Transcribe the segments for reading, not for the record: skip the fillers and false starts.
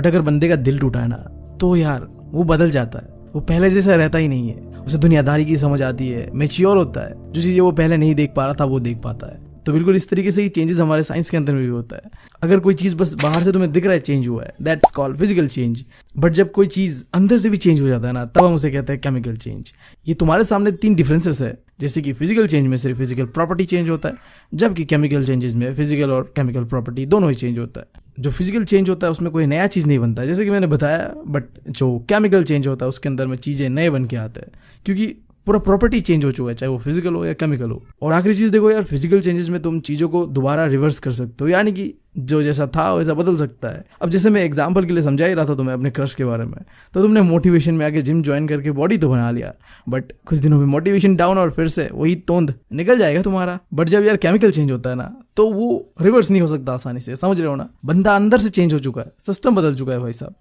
अगर बंदे का दिल टूटा है ना तो यार वो बदल जाता है, वो पहले जैसा रहता ही नहीं है। उसे दुनियादारी की समझ आती है, मैच्योर होता है, जो चीजें वो पहले नहीं देख पा रहा था वो देख पाता है। तो बिल्कुल इस तरीके से ही चेंजेस हमारे साइंस के अंदर में भी होता है। अगर कोई चीज बस बाहर से तुम्हें दिख रहा है चेंज हुआ है, that's called physical change. But जब कोई चीज अंदर से भी चेंज हो जाता है ना, तब हम उसे कहते हैं केमिकल चेंज। ये तुम्हारे सामने 3 डिफरेंसेस है, जैसे कि फिजिकल चेंज में सिर्फ फिजिकल प्रॉपर्टी चेंज होता है, जबकि केमिकल चेंजेस में फिजिकल और केमिकल प्रॉपर्टी दोनों ही चेंज होता है। जो फिजिकल चेंज होता है उसमें कोई नया चीज़ नहीं बनता है, जैसे कि मैंने बताया, बट जो केमिकल चेंज होता है उसके अंदर में चीज़ें नए बन के आते हैं, क्योंकि पूरा प्रॉपर्टी चेंज हो चुका है, चाहे वो फिजिकल हो या केमिकल हो। और आखिरी चीज़ देखो यार, फिजिकल चेंजेस में तुम चीज़ों को दोबारा रिवर्स कर सकते हो, यानी कि जो जैसा था वैसा बदल सकता है। अब जैसे मैं एग्जांपल के लिए समझा ही रहा था तुम्हें अपने क्रश के बारे में, तो तुमने मोटिवेशन में आके जिम ज्वाइन करके बॉडी तो बना लिया, बट कुछ दिनों में मोटिवेशन डाउन और फिर से वही तोंद निकल जाएगा तुम्हारा। बट जब यार केमिकल चेंज होता है ना, तो वो रिवर्स नहीं हो सकता आसानी से, समझ रहे हो ना। बंदा अंदर से चेंज हो चुका है, सिस्टम बदल चुका है भाई साहब।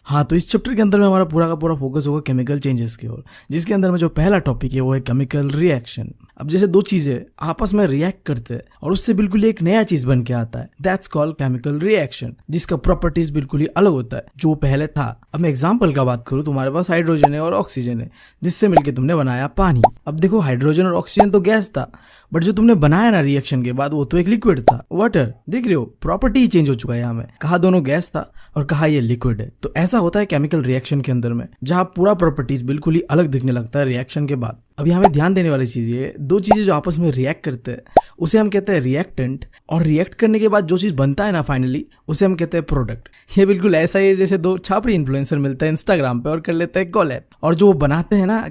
हाँ, तो इस चैप्टर के अंदर में हमारा पूरा का पूरा फोकस होगा केमिकल चेंजेस की ओर, जिसके अंदर में जो पहला टॉपिक है वो है केमिकल रिएक्शन। अब जैसे 2 चीजें आपस में रिएक्ट करते हैं और उससे बिल्कुल एक नया चीज बन के आता है, दैट्स कॉल्ड केमिकल रिएक्शन, जिसका प्रॉपर्टीज बिल्कुल ही अलग होता है जो पहले था। अब मैं एग्जांपल का बात करूं, तुम्हारे पास हाइड्रोजन है और ऑक्सीजन है, जिससे मिलकर तुमने बनाया पानी। अब देखो, हाइड्रोजन और ऑक्सीजन तो गैस था, बट जो तुमने बनाया ना रिएक्शन के बाद, वो तो एक लिक्विड था, वाटर। देख रहे हो, प्रॉपर्टी ही चेंज हो चुका है यहाँ में, कहा दोनों गैस था और कहा ये लिक्विड है। तो ऐसा होता है केमिकल रिएक्शन के अंदर में, जहां पूरा प्रॉपर्टीज बिल्कुल ही अलग दिखने लगता है रिएक्शन के बाद। अब यहाँ में ध्यान देने वाली चीज ये, 2 चीजें जो आपस में रिएक्ट करते हैं उसे हम कहते हैं रिएक्टेंट, और रिएक्ट करने के बाद जो चीज बनता है ना फाइनली, उसे हम कहते हैं प्रोडक्ट। ये बिल्कुल ऐसा ही है जैसे 2 छापरी इन्फ्लुएंसर मिलते हैं इंस्टाग्राम पे और कर लेते हैं कॉलैब, और जो वो बनाते हैं ना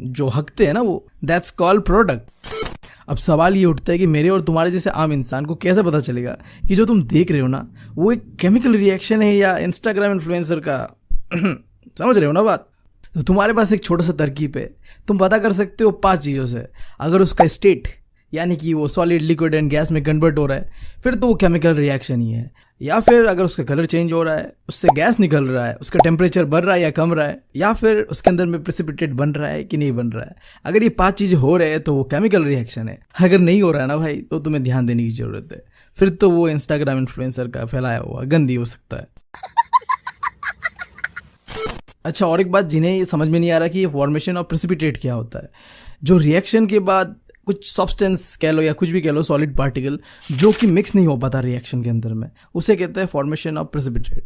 जो हकते हैं ना, वो दैट्स कॉल्ड प्रोडक्ट। अब सवाल ये उठता है कि मेरे और तुम्हारे जैसे आम इंसान को कैसे पता चलेगा कि जो तुम देख रहे हो ना वो एक केमिकल रिएक्शन है या इंस्टाग्राम इन्फ्लुएंसर का समझ रहे हो ना बात। तो तुम्हारे पास एक छोटा सा तरकीब है, तुम पता कर सकते हो 5 चीज़ों से। अगर उसका स्टेट यानी कि वो सॉलिड, लिक्विड एंड गैस में कन्वर्ट हो रहा है, फिर तो वो केमिकल रिएक्शन ही है। या फिर अगर उसका कलर चेंज हो रहा है, उससे गैस निकल रहा है, उसका टेम्परेचर बढ़ रहा है या कम रहा है, या फिर उसके अंदर में प्रेसिपिटेट बन रहा है कि नहीं बन रहा है। अगर ये 5 चीज़ें हो रहे हैं तो वो केमिकल रिएक्शन है। अगर नहीं हो रहा है ना भाई, तो तुम्हें ध्यान देने की जरूरत है, फिर तो वो इंस्टाग्राम इन्फ्लुएंसर का फैलाया हुआ गंदी हो सकता है। अच्छा, और एक बात जिन्हें ये समझ में नहीं आ रहा कि ये फॉर्मेशन ऑफ प्रेसिपिटेट क्या होता है। जो रिएक्शन के बाद कुछ सब्सटेंस कह लो या कुछ भी कह लो, सॉलिड पार्टिकल जो कि मिक्स नहीं हो पाता रिएक्शन के अंदर में, उसे कहते हैं फॉर्मेशन ऑफ प्रेसिपिटेट।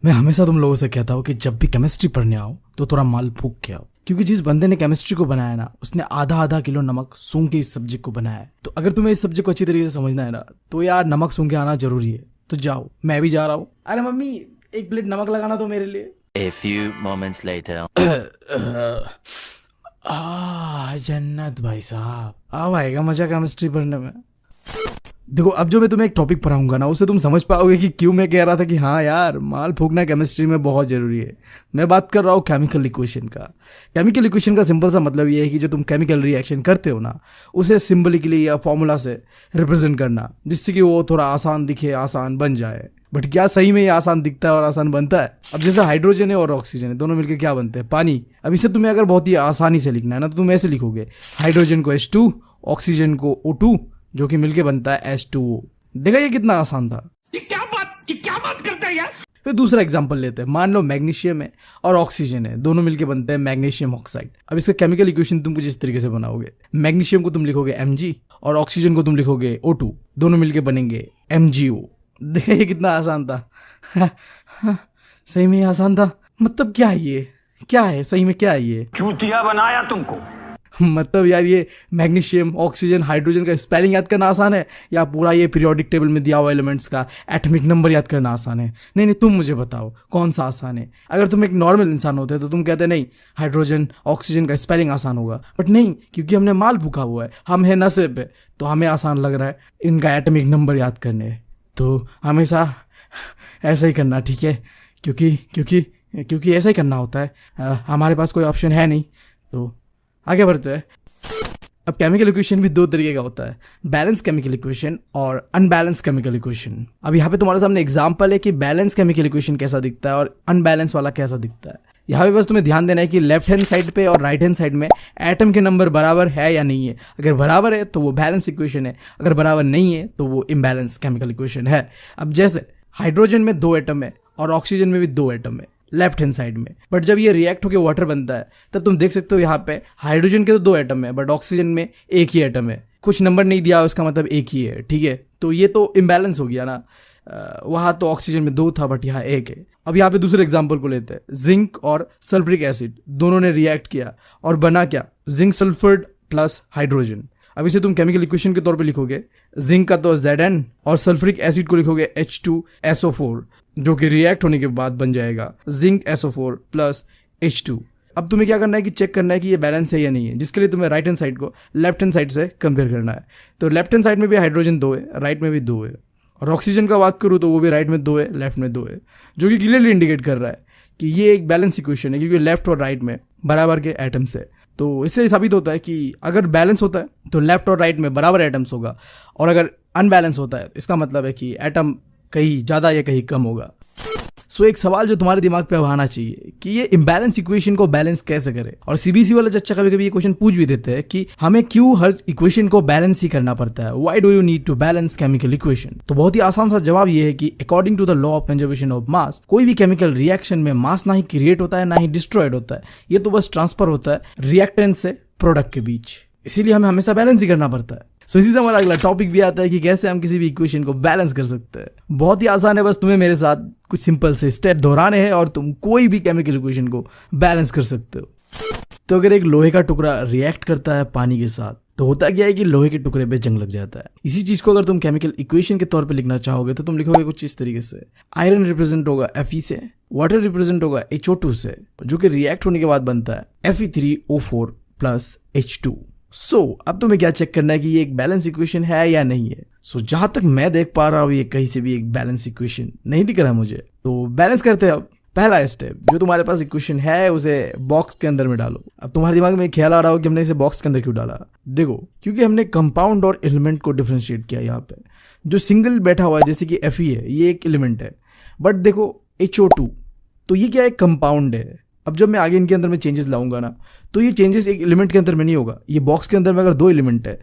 मैं हमेशा तुम लोगों से कहता हूँ कि जब भी केमिस्ट्री पढ़ने आओ तो थोड़ा माल फूक के आओ, क्योंकि जिस बंदे ने केमिस्ट्री को बनाया ना, उसने आधा किलो नमक सूंघ के इस सब्जेक्ट को बनाया है। तो अगर तुम्हें इस सब्जेक्ट को अच्छी तरीके से समझना है ना, तो यार नमक सूंघ के आना जरूरी है। तो जाओ, मैं भी जा रहा हूँ। अरे मम्मी, 1 प्लेट नमक लगाना तो मेरे लिए। A few moments later. जन्नत भाई साहब, अब आएगा मजा केमिस्ट्री पढ़ने में। देखो, अब जो मैं तुम्हें एक टॉपिक पढ़ाऊंगा ना, उससे तुम समझ पाओगे कि क्यों मैं कह रहा था कि हाँ यार, माल फूकना केमिस्ट्री में बहुत जरूरी है। मैं बात कर रहा हूँ केमिकल इक्वेशन का। केमिकल इक्वेशन का सिंपल सा मतलब ये है कि जो तुम केमिकल रिएक्शन करते हो ना, उसे सिंबलिकली या फॉर्मूला से रिप्रेजेंट करना, जिससे कि वो थोड़ा आसान दिखे, आसान बन जाए। बट क्या सही में ये आसान दिखता है और आसान बनता है? अब जैसे हाइड्रोजन है और ऑक्सीजन है, दोनों मिलकर क्या बनते हैं? पानी। अब इसे तुम्हें अगर बहुत ही आसानी से लिखना है ना, तो तुम ऐसे लिखोगे, हाइड्रोजन को H2, ऑक्सीजन को O2, जो कि मिलके बनता है H2O। देखा ये कितना आसान था? ये क्या बात करता है यार। फिर दूसरा एग्जांपल लेते हैं। मान लो मैग्नीशियम है और ऑक्सीजन है, दोनों मिलके बनते हैं मैग्नीशियम ऑक्साइड। अब इसका केमिकल इक्वेशन तुम कुछ इस तरीके से बनाओगे, मैग्नीशियम को तुम लिखोगे Mg और ऑक्सीजन को तुम लिखोगे O2, दोनों मिलके बनेंगे MgO। देखा ये कितना आसान था। सही में आसान था। मतलब क्या है ये? क्या है सही में? क्या है ये? चूतिया बनाया तुमको। मतलब यार, ये मैग्नीशियम, ऑक्सीजन, हाइड्रोजन का स्पेलिंग याद करना आसान है, या पूरा ये पीरियोडिक टेबल में दिया हुआ एलिमेंट्स का एटॉमिक नंबर याद करना आसान है? नहीं, तुम मुझे बताओ कौन सा आसान है। अगर तुम एक नॉर्मल इंसान होते तो तुम कहते नहीं, हाइड्रोजन, ऑक्सीजन का स्पेलिंग आसान होगा। बट नहीं, क्योंकि हमने माल भूखा हुआ है, हम है नशे पे, तो हमें आसान लग रहा है इनका एटॉमिक नंबर याद करने। तो हमेशा ऐसा ही करना, ठीक है? क्योंकि ऐसा ही करना होता है। हमारे पास कोई ऑप्शन है नहीं, तो आगे बढ़ते हैं। अब केमिकल इक्वेशन भी 2 तरीके का होता है, बैलेंस केमिकल इक्वेशन और अनबैलेंस केमिकल इक्वेशन। अब यहाँ पे तुम्हारे सामने एग्जांपल है कि बैलेंस केमिकल इक्वेशन कैसा दिखता है और अनबैलेंस वाला कैसा दिखता है। यहाँ पे बस तुम्हें ध्यान देना है कि लेफ्ट हैंड साइड पे और राइट हैंड साइड में एटम के नंबर बराबर है या नहीं है। अगर बराबर है तो वो बैलेंस इक्वेशन है, अगर बराबर नहीं है तो वो इम्बैलेंस केमिकल इक्वेशन है। अब जैसे हाइड्रोजन में 2 एटम है और ऑक्सीजन में भी 2 एटम है लेफ्ट हैंड साइड में। बट जब ये रिएक्ट होकर वाटर बनता है तब तुम देख सकते हो यहाँ पे हाइड्रोजन के तो 2 एटम है बट ऑक्सीजन में 1 ही एटम है। कुछ नंबर नहीं दिया, उसका मतलब 1 ही है, ठीक है। तो ये तो इम्बैलेंस हो गया ना, वहाँ तो ऑक्सीजन में 2 था बट यहाँ 1 है। अब यहाँ पे दूसरे एग्जाम्पल को लेते हैं। जिंक और सल्फ्रिक एसिड दोनों ने रिएक्ट किया और बना क्या, जिंक सल्फर्ड प्लस हाइड्रोजन। अब इसे तुम केमिकल इक्वेशन के तौर पे लिखोगे, जिंक का तो Zn और सल्फ्रिक एसिड को लिखोगे H2SO4, जो कि रिएक्ट होने के बाद बन जाएगा जिंक SO4 प्लस H2। अब तुम्हें क्या करना है कि चेक करना है कि ये बैलेंस है या नहीं है, जिसके लिए तुम्हें राइट हैंड साइड को लेफ्ट हैंड साइड से कंपेयर करना है। तो लेफ्ट हैंड साइड में भी हाइड्रोजन 2 है, राइट में भी 2 है। और ऑक्सीजन का बात करूँ तो वो भी राइट में 2 है, लेफ्ट में 2 है, जो कि क्लियरली इंडिकेट कर रहा है कि ये एक बैलेंस इक्वेशन है, क्योंकि लेफ्ट और राइट में बराबर के एटम्स है। तो इससे साबित होता है कि अगर बैलेंस होता है तो लेफ्ट और राइट में बराबर एटम्स होगा, और अगर अनबैलेंस होता है इसका मतलब है कि एटम कहीं ज़्यादा या कहीं कम होगा। सो एक सवाल जो तुम्हारे दिमाग पे अब आना चाहिए कि ये इम्बैलेंस इक्वेशन को बैलेंस कैसे करे। और सीबीएसई वाले चच्चा कभी कभी ये क्वेश्चन पूछ भी देते हैं कि हमें क्यों हर इक्वेशन को बैलेंस ही करना पड़ता है, why do you need to balance chemical equation. तो बहुत ही आसान सा जवाब ये है कि according to the law of conservation of mass, कोई भी केमिकल रिएक्शन में मास ना ही क्रिएट होता है ना ही डिस्ट्रॉयड होता है, ये तो बस ट्रांसफर होता है रिएक्टेंट से प्रोडक्ट के बीच। इसीलिए हमें हमेशा बैलेंस ही करना पड़ता है। सो इसी से हमारा अगला टॉपिक भी आता है कि कैसे हम किसी भी इक्वेशन को बैलेंस कर सकते हैं। बहुत ही आसान है, बस तुम्हें मेरे साथ कुछ सिंपल से स्टेप दोहराने हैं और तुम कोई भी केमिकल इक्वेशन को बैलेंस कर सकते हो। तो अगर एक लोहे का टुकड़ा रिएक्ट करता है पानी के साथ तो होता क्या है कि लोहे के टुकड़े पे जंग लग जाता है। इसी चीज को अगर तुम केमिकल इक्वेशन के तौर पे लिखना चाहोगे तो तुम लिखोगे कुछ इस तरीके से, आयरन रिप्रेजेंट होगा Fe से, वाटर रिप्रेजेंट होगा HO2 से, जो कि रिएक्ट होने के बाद बनता है Fe3O4 प्लस H2। सो अब तुम्हें क्या चेक करना है कि ये एक बैलेंस इक्वेशन है या नहीं है। सो जहां तक मैं देख पा रहा हूँ ये कहीं से भी एक बैलेंस इक्वेशन नहीं दिख रहा मुझे। तो बैलेंस करते हैं। अब पहला स्टेप, जो तुम्हारे पास इक्वेशन है उसे बॉक्स के अंदर में डालो। अब तुम्हारे दिमाग में ख्याल आ रहा हो कि हमने इसे बॉक्स के अंदर क्यों डाला। देखो, क्योंकि हमने कंपाउंड और एलिमेंट को डिफरेंशिएट किया। यहाँ पे जो सिंगल बैठा हुआ है जैसे कि Fe है, ये एक एलिमेंट है, बट देखो HO2 तो ये क्या एक कंपाउंड है। अब जब मैं आगे इनके अंदर में चेंजेस लाऊंगा ना तो ये चेंजेस एक एलिमेंट के अंदर में नहीं होगा। ये बॉक्स के अंदर में अगर 2 एलिमेंट है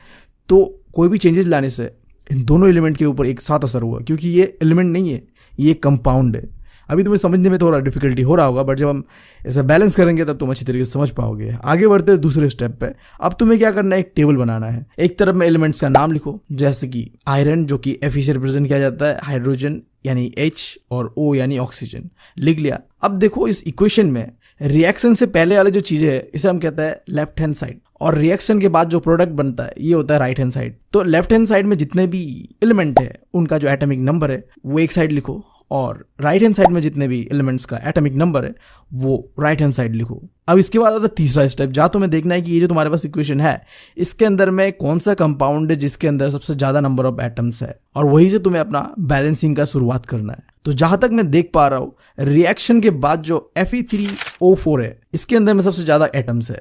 तो कोई भी चेंजेस लाने से इन दोनों एलिमेंट के ऊपर एक साथ असर होगा, क्योंकि ये एलिमेंट नहीं है, ये कंपाउंड है। अभी तुम्हें समझने में थोड़ा डिफिकल्टी हो रहा होगा, बट जब हम ऐसा बैलेंस करेंगे तब तुम अच्छी तरीके से समझ पाओगे। आगे बढ़ते हैं दूसरे स्टेप पे। अब तुम्हें क्या करना है, एक टेबल बनाना है। एक तरफ में एलिमेंट्स का नाम लिखो, जैसे कि आयरन जो कि Fe से रिप्रेजेंट किया जाता है, हाइड्रोजन यानी H और O यानी ऑक्सीजन, लिख लिया। अब देखो इस इक्वेशन में रिएक्शन से पहले वाले जो चीजें है इसे हम कहते हैं लेफ्ट हैंड साइड, और रिएक्शन के बाद जो प्रोडक्ट बनता है ये होता है राइट हैंड साइड। तो लेफ्ट हैंड साइड में जितने भी एलिमेंट है उनका जो एटॉमिक नंबर है वो एक साइड लिखो, और राइट हैंड साइड में जितने भी एलिमेंट्स का एटॉमिक नंबर है वो राइट हैंड साइड लिखो। अब इसके बाद आता है तीसरा स्टेप, जहां तुम्हें देखना है कि ये जो तुम्हारे पास इक्वेशन है इसके अंदर में कौन सा कंपाउंड है जिसके अंदर सबसे ज्यादा नंबर ऑफ एटम्स है, और वहीं से तुम्हें अपना बैलेंसिंग का शुरुआत करना है। तो जहां तक मैं देख पा रहा हूं रिएक्शन के बाद जो Fe3O4 है इसके अंदर में सबसे ज्यादा एटम्स है,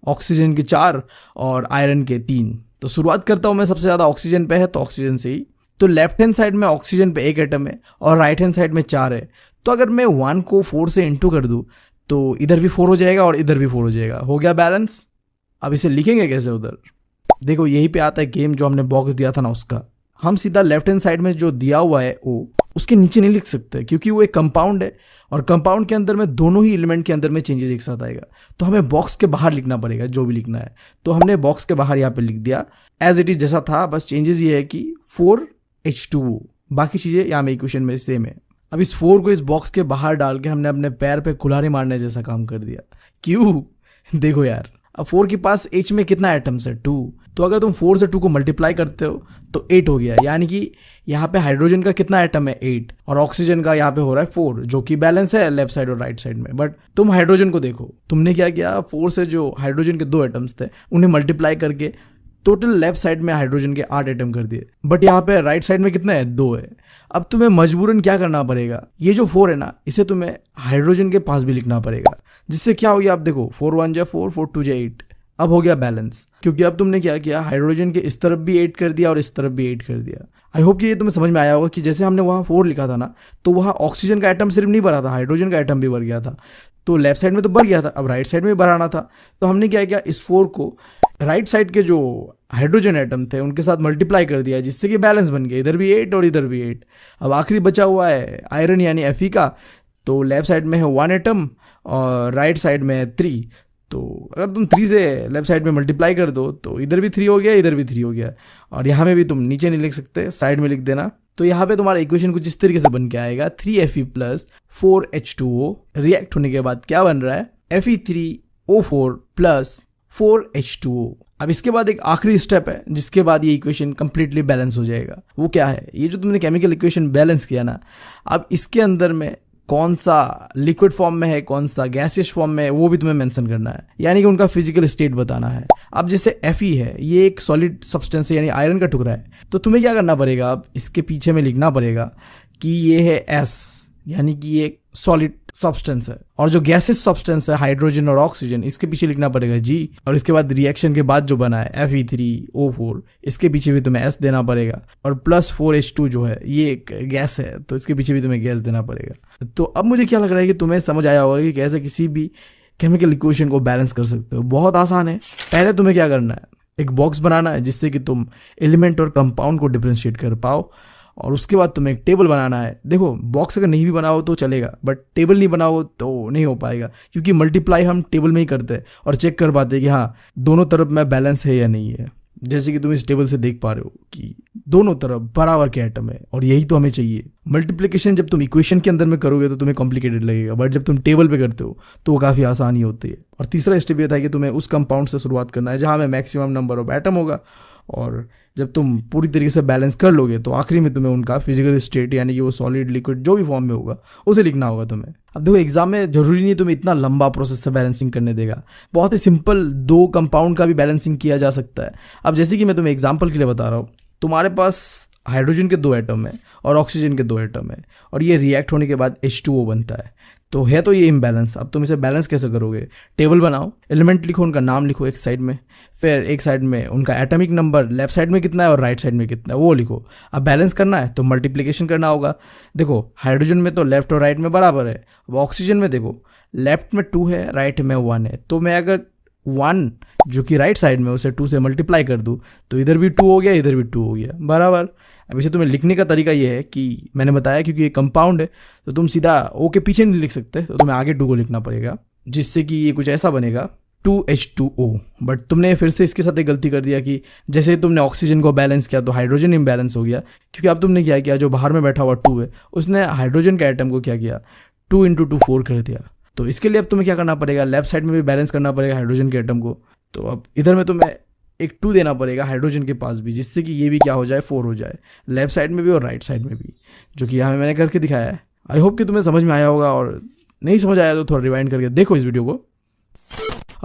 ऑक्सीजन के 4 और आयरन के 3। तो शुरुआत करता हूं मैं, सबसे ज्यादा ऑक्सीजन पे है तो ऑक्सीजन से ही। तो लेफ्ट हैंड साइड में ऑक्सीजन पे 1 एटम है और राइट हैंड साइड में 4 है। तो अगर मैं 1 को 4 से इंटू कर दूं तो इधर भी 4 हो जाएगा और इधर भी 4 हो जाएगा, हो गया बैलेंस। अब इसे लिखेंगे कैसे उधर, देखो यहीं पे आता है गेम, जो हमने बॉक्स दिया था ना उसका। हम सीधा लेफ्ट हैंड साइड में जो दिया हुआ है O उसके नीचे नहीं लिख सकते, क्योंकि वो एक कंपाउंड है और कंपाउंड के अंदर में दोनों ही एलिमेंट के अंदर में चेंजेस एक साथ आएगा। तो हमें बॉक्स के बाहर लिखना पड़ेगा जो भी लिखना है। तो हमने बॉक्स के बाहर यहाँ पे लिख दिया एज इट इज जैसा था, बस चेंजेस ये है कि 4H2O, बाकी चीजें यहाँ में इक्वेशन में सेम है। अब इस 4 को इस बॉक्स के बाहर डाल के हमने अपने पैर पे कुल्हाड़ी मारने जैसा काम कर दिया। क्यों? देखो यार, अब 4 के पास H में कितना एटम्स है, 2। तो अगर तुम 4 से 2 को मल्टीप्लाई करते हो तो 8 हो गया, यानी कि यहाँ पे हाइड्रोजन का कितना एटम है, 8, और ऑक्सीजन का यहाँ पे हो रहा है 4, जो कि बैलेंस है लेफ्ट साइड और राइट साइड में। बट तुम हाइड्रोजन को देखो, तुमने क्या किया, 4 से जो हाइड्रोजन के 2 एटम्स थे उन्हें मल्टीप्लाई करके टोटल लेफ्ट साइड में हाइड्रोजन के 8 एटम कर दिए, बट यहाँ पे राइट साइड में कितना है, 2 है। अब तुम्हें मजबूरन क्या करना पड़ेगा, ये जो 4 है ना इसे तुम्हें हाइड्रोजन के पास भी लिखना पड़ेगा, जिससे क्या हो गया, आप देखो 4 1 जा 4, 4 2 जा 8, अब हो गया बैलेंस। क्योंकि अब तुमने क्या किया, हाइड्रोजन के इस तरफ भी 8 कर दिया और इस तरफ भी 8 कर दिया। आई होप कि ये तुम्हें समझ में आया होगा कि जैसे हमने वहाँ 4 लिखा था ना, तो वहाँ ऑक्सीजन का एटम सिर्फ नहीं भरा था, हाइड्रोजन का एटम भी भर गया था। तो लेफ्ट साइड में तो भर गया था, अब राइट साइड में भराना था। तो हमने क्या किया, इस 4 को राइट साइड के जो हाइड्रोजन एटम थे उनके साथ मल्टीप्लाई कर दिया जिससे कि बैलेंस बन गया, इधर भी 8 और इधर भी 8। अब आखिरी बचा हुआ है आयरन यानी Fe का, तो लेफ्ट साइड में है 1 एटम और राइट साइड में है 3। तो अगर तुम 3 से लेफ्ट साइड में मल्टीप्लाई कर दो तो इधर भी 3 हो गया, इधर भी 3 हो गया, और यहाँ में भी तुम नीचे नहीं लिख सकते, साइड में लिख देना। तो यहाँ पे तुम्हारा इक्वेशन कुछ इस तरीके से बन के आएगा 3Fe प्लस 4H2O रिएक्ट होने के बाद क्या बन रहा है Fe3O4 प्लस 4H2O। अब इसके बाद एक आखिरी स्टेप है जिसके बाद ये इक्वेशन कंप्लीटली बैलेंस हो जाएगा। वो क्या है? ये जो तुमने केमिकल इक्वेशन बैलेंस किया ना, अब इसके अंदर में कौन सा लिक्विड फॉर्म में है, कौन सा गैसियस फॉर्म में है, वो भी तुम्हें मेंशन करना है, यानी कि उनका फिजिकल स्टेट बताना है। अब जैसे Fe है, ये एक सॉलिड सब्सटेंस है यानी आयरन का टुकड़ा है, तो तुम्हें क्या करना पड़ेगा, अब इसके पीछे में लिखना पड़ेगा कि ये है S, यानी कि ये सॉलिड सब्सटेंस है, और जो गैसेस सब्सटेंस है हाइड्रोजन और ऑक्सीजन, इसके पीछे लिखना पड़ेगा G, और इसके बाद रिएक्शन के बाद जो बना है Fe3O4, इसके पीछे भी तुम्हें S देना पड़ेगा, और प्लस 4H2 जो है ये एक गैस है तो इसके पीछे भी तुम्हें गैस देना पड़ेगा। तो अब मुझे क्या लग रहा है कि तुम्हें समझ आया होगा कि कैसे किसी भी केमिकल इक्वेशन को बैलेंस कर सकते हो। बहुत आसान है। पहले तुम्हें क्या करना है, एक बॉक्स बनाना है जिससे कि तुम एलिमेंट और कंपाउंड को डिफरेंशिएट कर पाओ, और उसके बाद तुम्हें एक टेबल बनाना है। देखो बॉक्स अगर नहीं भी बनाओ तो चलेगा, बट टेबल नहीं बनाओ तो नहीं हो पाएगा, क्योंकि मल्टीप्लाई हम टेबल में ही करते हैं और चेक कर पाते हैं कि हाँ दोनों तरफ में बैलेंस है या नहीं है। जैसे कि तुम इस टेबल से देख पा रहे हो कि दोनों तरफ बराबर के एटम है, और यही तो हमें चाहिए। मल्टीप्लिकेशन जब तुम इक्वेशन के अंदर में करोगे तो तुम्हें कॉम्प्लिकेटेड लगेगा, बट जब तुम टेबल पे करते हो तो वो काफ़ी आसानी होती है। और तीसरा स्टेप ये था कि तुम्हें उस कंपाउंड से शुरुआत करना है जहाँ में मैक्सिमम नंबर ऑफ एटम होगा, और जब तुम पूरी तरीके से बैलेंस कर लोगे तो आखिरी में तुम्हें उनका फिजिकल स्टेट यानी कि वो सॉलिड लिक्विड जो भी फॉर्म में होगा उसे लिखना होगा तुम्हें। अब देखो एग्जाम में जरूरी नहीं तुम्हें इतना लंबा प्रोसेस से बैलेंसिंग करने देगा, बहुत ही सिंपल 2 कंपाउंड का भी बैलेंसिंग किया जा सकता है। अब जैसे कि मैं तुम्हें एग्जाम्पल के लिए बता रहा हूँ, तुम्हारे पास हाइड्रोजन के 2 एटम है और ऑक्सीजन के 2 एटम है, और ये रिएक्ट होने के बाद H2O बनता है, तो है तो ये इम्बैलेंस। अब तुम इसे बैलेंस कैसे करोगे? टेबल बनाओ, एलिमेंट लिखो, उनका नाम लिखो एक साइड में, फिर एक साइड में उनका एटॉमिक नंबर लेफ्ट साइड में कितना है और राइट साइड में कितना है वो लिखो। अब बैलेंस करना है तो मल्टीप्लिकेशन करना होगा। देखो हाइड्रोजन में तो लेफ्ट और राइट में बराबर है, अब ऑक्सीजन में देखो लेफ्ट में 2 है, राइट में 1 है, तो मैं अगर 1 जो कि राइट साइड में उसे 2 से मल्टीप्लाई कर दूँ तो इधर भी 2 हो गया, इधर भी 2 हो गया, बराबर। अब इसे तुम्हें लिखने का तरीका ये है कि मैंने बताया क्योंकि ये कंपाउंड है तो तुम सीधा O के पीछे नहीं लिख सकते, तो तुम्हें आगे 2 को लिखना पड़ेगा, जिससे कि ये कुछ ऐसा बनेगा 2H2O। बट तुमने फिर से इसके साथ एक गलती कर दिया कि जैसे तुमने ऑक्सीजन को बैलेंस किया तो हाइड्रोजन इम्बैलेंस हो गया, क्योंकि अब तुमने क्या किया, जो बाहर में बैठा हुआ 2 है उसने हाइड्रोजन के एटम को क्या किया 2 × 2 4 कर दिया। तो इसके लिए अब तुम्हें क्या करना पड़ेगा, लेफ्ट साइड में भी बैलेंस करना पड़ेगा हाइड्रोजन के एटम को, तो अब इधर में तुम्हें एक 2 देना पड़ेगा हाइड्रोजन के पास भी, जिससे कि ये भी क्या हो जाए 4 हो जाए, लेफ्ट साइड में भी और राइट साइड में भी, जो कि यहाँ मैंने करके दिखाया है। आई होप कि तुम्हें समझ में आया होगा, और नहीं समझ आया तो थोड़ा रिवाइंड करके देखो इस वीडियो को।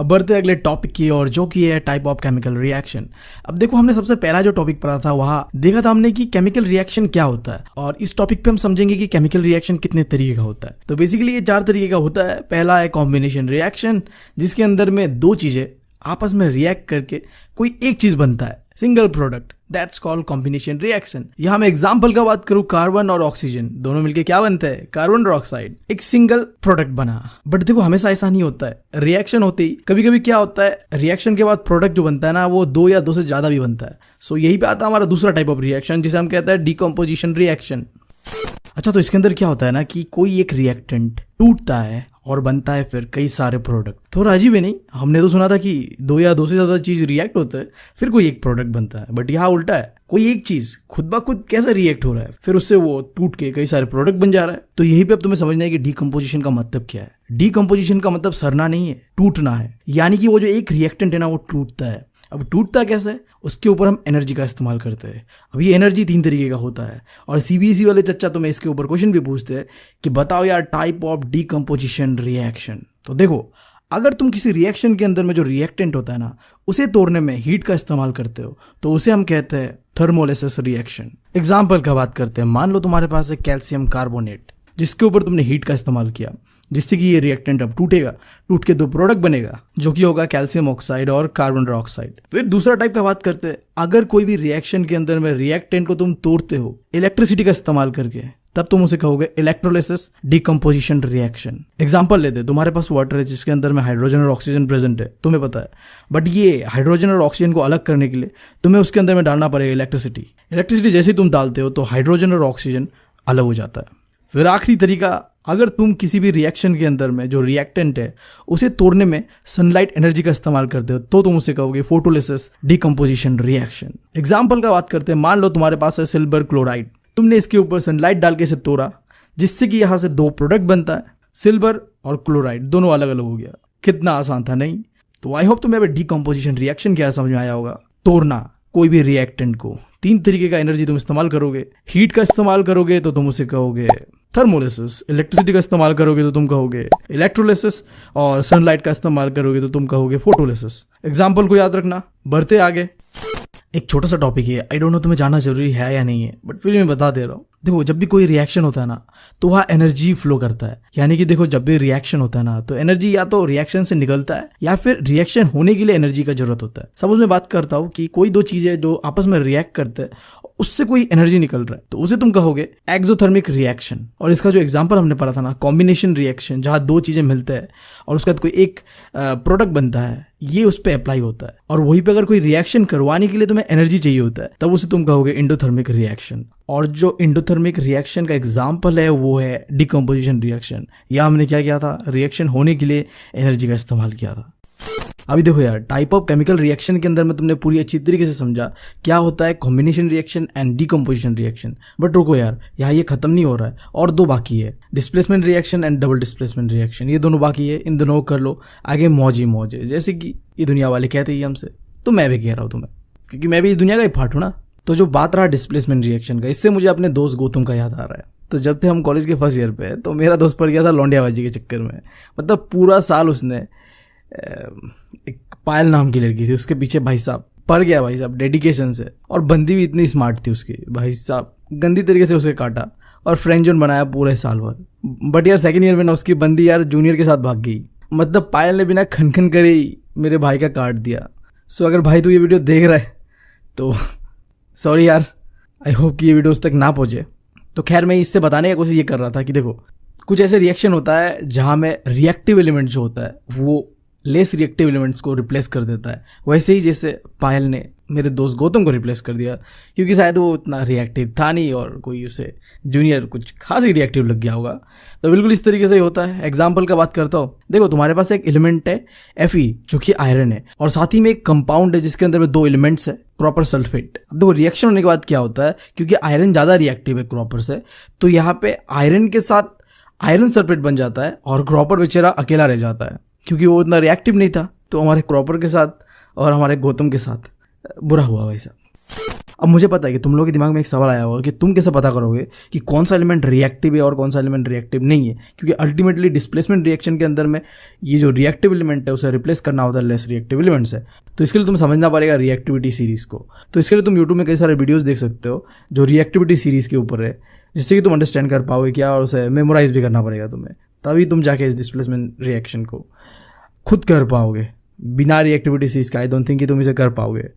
अब बढ़ते अगले टॉपिक की और, जो कि है टाइप ऑफ केमिकल रिएक्शन। अब देखो हमने सबसे पहला जो टॉपिक पढ़ा था वहाँ देखा था हमने कि केमिकल रिएक्शन क्या होता है, और इस टॉपिक पे हम समझेंगे कि केमिकल रिएक्शन कितने तरीके का होता है। तो बेसिकली ये 4 तरीके का होता है। पहला है कॉम्बिनेशन रिएक्शन, जिसके अंदर में 2 चीजें आपस में रिएक्ट करके कोई एक चीज बनता है, single product, that's called combination reaction. यहाँ मैं एग्जांपल का बात करूँ, कार्बन और ऑक्सीजन दोनों मिलके क्या बनता है, कार्बन डाइऑक्साइड, एक सिंगल प्रोडक्ट बना। बट देखो हमेशा ऐसा नहीं होता है, रिएक्शन होती ही कभी कभी क्या होता है, रिएक्शन के बाद प्रोडक्ट जो बनता है ना वो 2 या 2 से ज्यादा भी बनता है। सो यही पे आता है हमारा दूसरा टाइप ऑफ रिएक्शन, जिसे हम कहते हैं डिकम्पोजिशन रिएक्शन। अच्छा, तो इसके अंदर क्या होता है ना कि कोई एक रिएक्टेंट टूटता है और बनता है फिर कई सारे प्रोडक्ट। थोड़ा अजीब है नहीं? हमने तो सुना था कि 2 या 2 से ज्यादा चीज रिएक्ट होता है फिर कोई एक प्रोडक्ट बनता है, बट यहाँ उल्टा है, कोई एक चीज खुद ब खुद कैसे रिएक्ट हो रहा है फिर उससे वो टूट के कई सारे प्रोडक्ट बन जा रहा है। तो यही पे अब तुम्हें समझना है कि डीकम्पोजिशन का मतलब क्या है। डीकम्पोजिशन का मतलब सड़ना नहीं है, टूटना है, यानी कि वो जो एक रिएक्टेंट है ना वो टूटता है। अब टूटता कैसे, उसके ऊपर हम एनर्जी का इस्तेमाल करते हैं। अब ये एनर्जी 3 तरीके का होता है, और सीबीएसई वाले चच्चा तुम्हें इसके ऊपर क्वेश्चन भी पूछते हैं कि बताओ यार टाइप ऑफ डीकम्पोजिशन रिएक्शन। तो देखो अगर तुम किसी रिएक्शन के अंदर में जो रिएक्टेंट होता है ना उसे तोड़ने में हीट का इस्तेमाल करते हो तो उसे हम कहते हैं थर्मोलिसिस रिएक्शन। एग्जाम्पल का बात करते हैं, मान लो तुम्हारे पास है कैल्शियम कार्बोनेट, जिसके ऊपर तुमने हीट का इस्तेमाल किया, जिससे कि ये रिएक्टेंट अब टूटेगा, टूट के 2 प्रोडक्ट बनेगा, जो कि होगा कैल्शियम ऑक्साइड और कार्बन डाइऑक्साइड। फिर दूसरा टाइप का बात करते हैं, अगर कोई भी रिएक्शन के अंदर में रिएक्टेंट को तुम तोड़ते हो इलेक्ट्रिसिटी का इस्तेमाल करके, तब तुम उसे कहोगे इलेक्ट्रोलिसिस डिकम्पोजिशन रिएक्शन। एग्जांपल लेते, तुम्हारे पास वाटर है जिसके अंदर में हाइड्रोजन और ऑक्सीजन प्रेजेंट है, तुम्हें पता है, बट ये हाइड्रोजन और ऑक्सीजन को अलग करने के लिए तुम्हें उसके अंदर में डालना पड़ेगा इलेक्ट्रिसिटी। इलेक्ट्रिसिटी जैसे ही तुम डालते हो तो हाइड्रोजन और ऑक्सीजन अलग हो जाता है। फिर आखिरी तरीका, अगर तुम किसी भी रिएक्शन के अंदर में जो रिएक्टेंट है उसे तोड़ने में सनलाइट एनर्जी का इस्तेमाल करते हो तो तुम उसे कहोगे फोटोलिसिस डिकम्पोजिशन रिएक्शन। एग्जाम्पल का बात करते हैं, मान लो तुम्हारे पास है सिल्वर क्लोराइड, तुमने इसके ऊपर सनलाइट डाल के इसे तोड़ा जिससे कि यहाँ से दो प्रोडक्ट बनता है, सिल्वर और क्लोराइड, दोनों अलग अलग हो गया। कितना आसान था नहीं? तो आई होप तुम्हें डिकम्पोजिशन रिएक्शन क्या समझ में आया होगा। तोड़ना कोई भी रिएक्टेंट को, 3 तरीके का एनर्जी तुम इस्तेमाल करोगे। हीट का इस्तेमाल करोगे तो तुम उसे कहोगे थर्मोलिसिस, इलेक्ट्रिसिटी का इस्तेमाल करोगे तो तुम कहोगे इलेक्ट्रोलिसिस, और सनलाइट का इस्तेमाल करोगे तो तुम कहोगे फोटोलिसिस। एग्जाम्पल को याद रखना। बढ़ते आगे, एक छोटा सा टॉपिक है, आई डोंट नो तुम्हें जानना जरूरी है या नहीं है, बट फिर मैं बता दे रहा हूँ। देखो, जब भी कोई रिएक्शन होता है ना तो वहाँ एनर्जी फ्लो करता है। यानी कि देखो, जब भी रिएक्शन होता है ना तो एनर्जी या तो रिएक्शन से निकलता है या फिर रिएक्शन होने के लिए एनर्जी का जरूरत होता है। सपोज मैं बात करता हूँ कि कोई दो चीजें जो आपस में रिएक्ट करते हैं उससे कोई एनर्जी निकल रहा है तो उसे तुम कहोगे एक्सोथर्मिक रिएक्शन। और इसका जो एग्जांपल हमने पढ़ा था ना, कॉम्बिनेशन रिएक्शन, जहाँ दो चीजें मिलते हैं और उसके बाद कोई एक प्रोडक्ट बनता है, ये उस पर अप्लाई होता है। और वहीं पे अगर कोई रिएक्शन करवाने के लिए तुम्हें एनर्जी चाहिए होता है तब उसे तुम कहोगे एंडोथर्मिक रिएक्शन। और जो एंडोथर्मिक रिएक्शन का एग्जाम्पल है वो है डिकम्पोजिशन रिएक्शन। या हमने क्या किया था, रिएक्शन होने के लिए एनर्जी का इस्तेमाल किया था। अभी देखो यार, टाइप ऑफ केमिकल रिएक्शन के अंदर में तुमने पूरी अच्छी तरीके से समझा क्या होता है combination reaction and decomposition reaction. But रुको यार, यहाँ ये खत्म नहीं हो रहा है, और दो बाकी है, displacement reaction and double displacement reaction. ये दोनों बाकी है, इन दोनों कर लो आगे मौज ही मौज है। जैसे कि ये दुनिया वाले कहते ही हमसे, तो मैं भी कह रहा हूँ तुम्हें, क्योंकि मैं भी इस दुनिया का ही पार्ट हूँ ना। तो जो बात रहा डिस्प्लेसमेंट रिएक्शन का, इससे मुझे अपने दोस्त गौतम का याद आ रहा है। तो जब थे हम कॉलेज के फर्स्ट ईयर पे, तो मेरा दोस्त पड़ गया था लौंडियाबाजी के चक्कर में। मतलब पूरा साल उसने, एक पायल नाम की लड़की थी, उसके पीछे भाई साहब पड़ गया, भाई साहब डेडिकेशन से। और बंदी भी इतनी स्मार्ट थी उसकी, भाई साहब गंदी तरीके से उसे काटा और फ्रेंड जोन बनाया पूरे साल भर। बट यार सेकंड ईयर में ना उसकी बंदी यार जूनियर के साथ भाग गई। मतलब पायल ने बिना खनखन करे ही मेरे भाई का काट दिया। सो अगर भाई तू ये वीडियो देख रहा है तो सॉरी यार, आई होप कि ये वीडियो उस तक ना पहुंचे। तो खैर, मैं इससे बताने की कोशिश ये कर रहा था कि देखो, कुछ ऐसे रिएक्शन होता है जहां में रिएक्टिव एलिमेंट जो होता है वो लेस रिएक्टिव एलिमेंट्स को रिप्लेस कर देता है। वैसे ही जैसे पायल ने मेरे दोस्त गौतम को रिप्लेस कर दिया, क्योंकि शायद वो उतना रिएक्टिव था नहीं और कोई उसे जूनियर कुछ खास ही रिएक्टिव लग गया होगा। तो बिल्कुल इस तरीके से ही होता है। एग्जाम्पल का बात करता हूँ, देखो तुम्हारे पास एक एलिमेंट है Fe जो कि आयरन है, और साथ ही में एक कंपाउंड है जिसके अंदर में 2 एलिमेंट्स है, कॉपर सल्फेट। अब देखो रिएक्शन होने के बाद क्या होता है, क्योंकि आयरन ज़्यादा रिएक्टिव है कॉपर से, तो यहाँ पे आयरन के साथ आयरन सल्फेट बन जाता है और कॉपर बेचारा अकेला रह जाता है, क्योंकि वो उतना रिएक्टिव नहीं था। तो हमारे कॉपर के साथ और हमारे गौतम के साथ बुरा हुआ भाई साहब। अब मुझे पता है कि तुम लोगों के दिमाग में एक सवाल आया होगा कि तुम कैसे पता करोगे कि कौन सा एलिमेंट रिएक्टिव है और कौन सा एलिमेंट रिएक्टिव नहीं है, क्योंकि अल्टीमेटली डिस्प्लेसमेंट रिएक्शन के अंदर में ये जो रिएक्टिव एलिमेंट है उसे रिप्लेस करना होता है लेस रिएक्टिव एलिमेंट से। तो इसके लिए तुम समझना पड़ेगा रिएक्टिविटी सीरीज को। तो इसके लिए तुम यूट्यूब में कई सारे वीडियोज़ देख सकते हो जो रिएक्टिविटी सीरीज के ऊपर है, जिससे कि तुम अंडरस्टैंड कर पाओगे क्या, और उसे मेमोराइज भी करना पड़ेगा तुम्हें, तभी तुम जाके इस डिस्प्लेसमेंट रिएक्शन को खुद कर पाओगे। बिना रिएक्टिविटी सीरीज का आई डोंट थिंक कि तुम इसे कर पाओगे।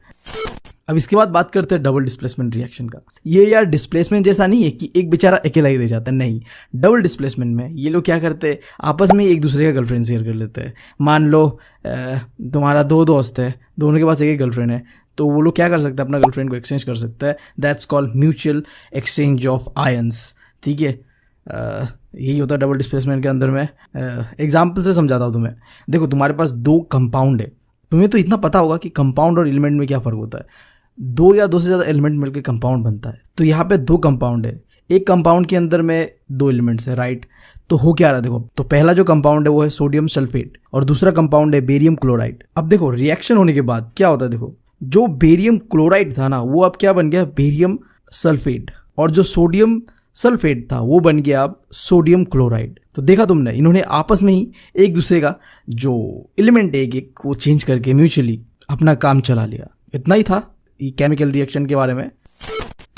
अब इसके बाद बात करते हैं डबल डिस्प्लेसमेंट रिएक्शन का। ये यार डिस्प्लेसमेंट जैसा नहीं है कि एक बेचारा अकेला ही रह जाता है, नहीं। डबल डिस्प्लेसमेंट में ये लोग क्या करते हैं, आपस में एक दूसरे का गर्लफ्रेंड शेयर कर लेते हैं। मान लो तुम्हारा 2 दोस्त है, दोनों के पास एक गर्लफ्रेंड है, तो वो लोग क्या कर सकते हैं, अपना गर्लफ्रेंड को एक्सचेंज कर सकते हैं। That's called mutual exchange of ions. ठीक है, यही होता है डबल डिस्प्लेसमेंट के अंदर में। एग्जाम्पल से समझाता हूँ तुम्हें। देखो तुम्हारे पास 2 कंपाउंड है, तुम्हें तो इतना पता होगा कि कंपाउंड और एलिमेंट में क्या फ़र्क होता है। 2 या 2 से ज़्यादा एलिमेंट मिलकर कंपाउंड बनता है। तो यहाँ पे 2 कंपाउंड है, एक कंपाउंड के अंदर में 2 एलिमेंट्स है, राइट। तो हो क्या रहा है देखो, तो पहला जो कंपाउंड है वो है सोडियम सल्फेट और दूसरा कंपाउंड है बेरियम क्लोराइड। अब देखो रिएक्शन होने के बाद क्या होता है, देखो जो बेरियम क्लोराइड था ना वो अब क्या बन गया, बेरियम सल्फेट, और जो सोडियम सल्फेट था वो बन गया अब सोडियम क्लोराइड। तो देखा तुमने, इन्होंने आपस में ही एक दूसरे का जो एलिमेंट है एक वो चेंज करके म्यूचुअली अपना काम चला लिया। इतना ही था केमिकल रिएक्शन के बारे में।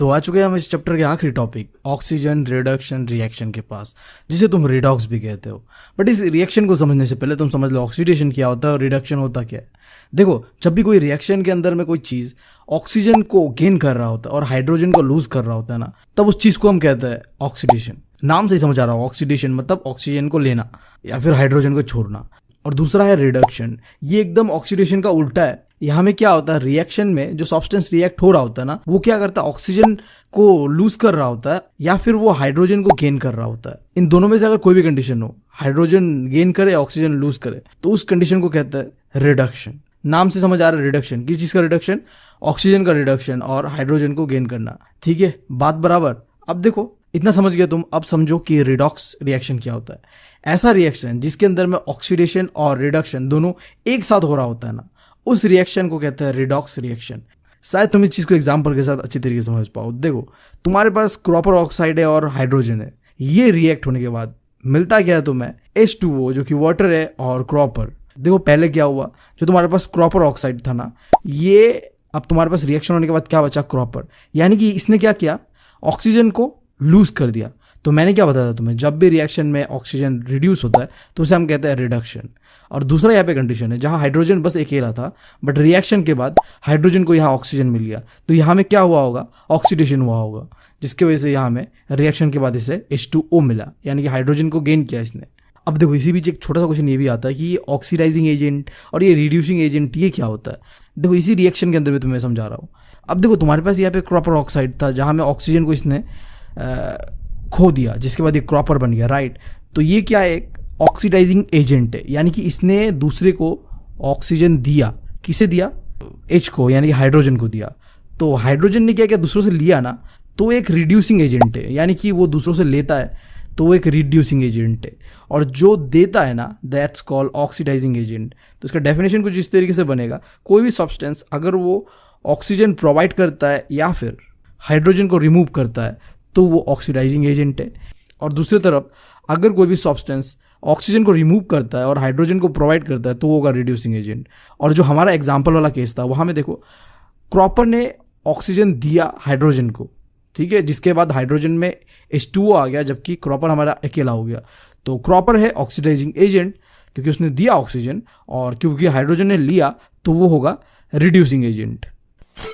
तो आ चुके हैं हम इस चैप्टर के आखिरी टॉपिक ऑक्सीजन रिडक्शन रिएक्शन के पास, जिसे तुम रिडॉक्स भी कहते हो। बट इस रिएक्शन को समझने से पहले तुम समझ लो ऑक्सीडेशन क्या होता है और रिडक्शन होता क्या है। देखो, जब भी कोई रिएक्शन के अंदर में कोई चीज़ ऑक्सीजन को गेन कर रहा होता है और हाइड्रोजन को लूज कर रहा होता है ना, तब उस चीज़ को हम कहते हैं ऑक्सीडेशन। नाम से ही समझ आ रहा हो, ऑक्सीडेशन मतलब ऑक्सीजन को लेना या फिर हाइड्रोजन को छोड़ना। और दूसरा है रिडक्शन, ये एकदम ऑक्सीडेशन का उल्टा है। यहाँ में क्या होता है, रिएक्शन में जो सब्सटेंस रिएक्ट हो रहा होता है ना, वो क्या करता है, ऑक्सीजन को लूज कर रहा होता है या फिर वो हाइड्रोजन को गेन कर रहा होता है। इन दोनों में से अगर कोई भी कंडीशन हो, हाइड्रोजन गेन करे ऑक्सीजन लूज करे, तो उस कंडीशन को कहते हैं रिडक्शन। नाम से समझ आ रहा है रिडक्शन, किस चीज़ का रिडक्शन, ऑक्सीजन का रिडक्शन और हाइड्रोजन को गेन करना। ठीक है, बात बराबर। अब देखो, इतना समझ गए तुम, अब समझो कि रिडॉक्स रिएक्शन क्या होता है। ऐसा रिएक्शन जिसके अंदर में ऑक्सीडेशन और रिडक्शन दोनों एक साथ हो रहा होता है ना, उस रिएक्शन को कहते हैं रिडॉक्स रिएक्शन। शायद तुम इस चीज़ को एग्जांपल के साथ अच्छी तरीके से समझ पाओ। देखो, तुम्हारे पास कॉपर ऑक्साइड है और हाइड्रोजन है, ये रिएक्ट होने के बाद मिलता क्या है तुम्हें, H2O जो कि वाटर है और कॉपर। देखो पहले क्या हुआ, जो तुम्हारे पास कॉपर ऑक्साइड था ना, ये अब तुम्हारे पास रिएक्शन होने के बाद क्या बचा, कॉपर। यानी कि इसने क्या किया, ऑक्सीजन को लूज कर दिया। तो मैंने क्या बताया तुम्हें, जब भी रिएक्शन में ऑक्सीजन रिड्यूस होता है तो उसे हम कहते हैं रिडक्शन। और दूसरा यहाँ पे कंडीशन है जहाँ हाइड्रोजन बस अकेला था, बट रिएक्शन के बाद हाइड्रोजन को यहाँ ऑक्सीजन मिल गया, तो यहाँ में क्या हुआ होगा, ऑक्सीडेशन हुआ होगा, जिसकी वजह से यहाँ में रिएक्शन के बाद इसे H2O मिला, यानी कि हाइड्रोजन को गेन किया इसने। अब देखो, इसी बीच एक छोटा सा क्वेश्चन ये भी आता है कि ये ऑक्सीडाइजिंग एजेंट और ये रिड्यूसिंग एजेंट ये क्या होता है। देखो, इसी रिएक्शन के अंदर भी तुम्हें समझा रहा हूँ। अब देखो, तुम्हारे पास यहाँ पे कॉपर ऑक्साइड था जहाँ में ऑक्सीजन को इसने खो दिया, जिसके बाद ये कॉपर बन गया, राइट। तो ये क्या है, एक ऑक्सीडाइजिंग एजेंट है, यानी कि इसने दूसरे को ऑक्सीजन दिया। किसे दिया, H को, यानी कि हाइड्रोजन को दिया। तो हाइड्रोजन ने क्या किया, दूसरों से लिया ना, तो एक रिड्यूसिंग एजेंट है, यानी कि वो दूसरों से लेता है तो वो एक रिड्यूसिंग एजेंट है। और जो देता है ना, दैट्स कॉल्ड ऑक्सीडाइजिंग एजेंट। तो इसका डेफिनेशन कुछ इस तरीके से बनेगा, कोई भी सब्सटेंस अगर वो ऑक्सीजन प्रोवाइड करता है या फिर हाइड्रोजन को रिमूव करता है तो वो ऑक्सीडाइजिंग एजेंट है। और दूसरी तरफ अगर कोई भी सब्सटेंस ऑक्सीजन को रिमूव करता है और हाइड्रोजन को प्रोवाइड करता है तो वो होगा रिड्यूसिंग एजेंट। और जो हमारा एग्जांपल वाला केस था, वहाँ में देखो, कॉपर ने ऑक्सीजन दिया हाइड्रोजन को, ठीक है, जिसके बाद हाइड्रोजन में H2O आ गया, जबकि कॉपर हमारा अकेला हो गया। तो कॉपर है ऑक्सीडाइजिंग एजेंट क्योंकि उसने दिया ऑक्सीजन, और क्योंकि हाइड्रोजन ने लिया तो वो होगा रिड्यूसिंग एजेंट।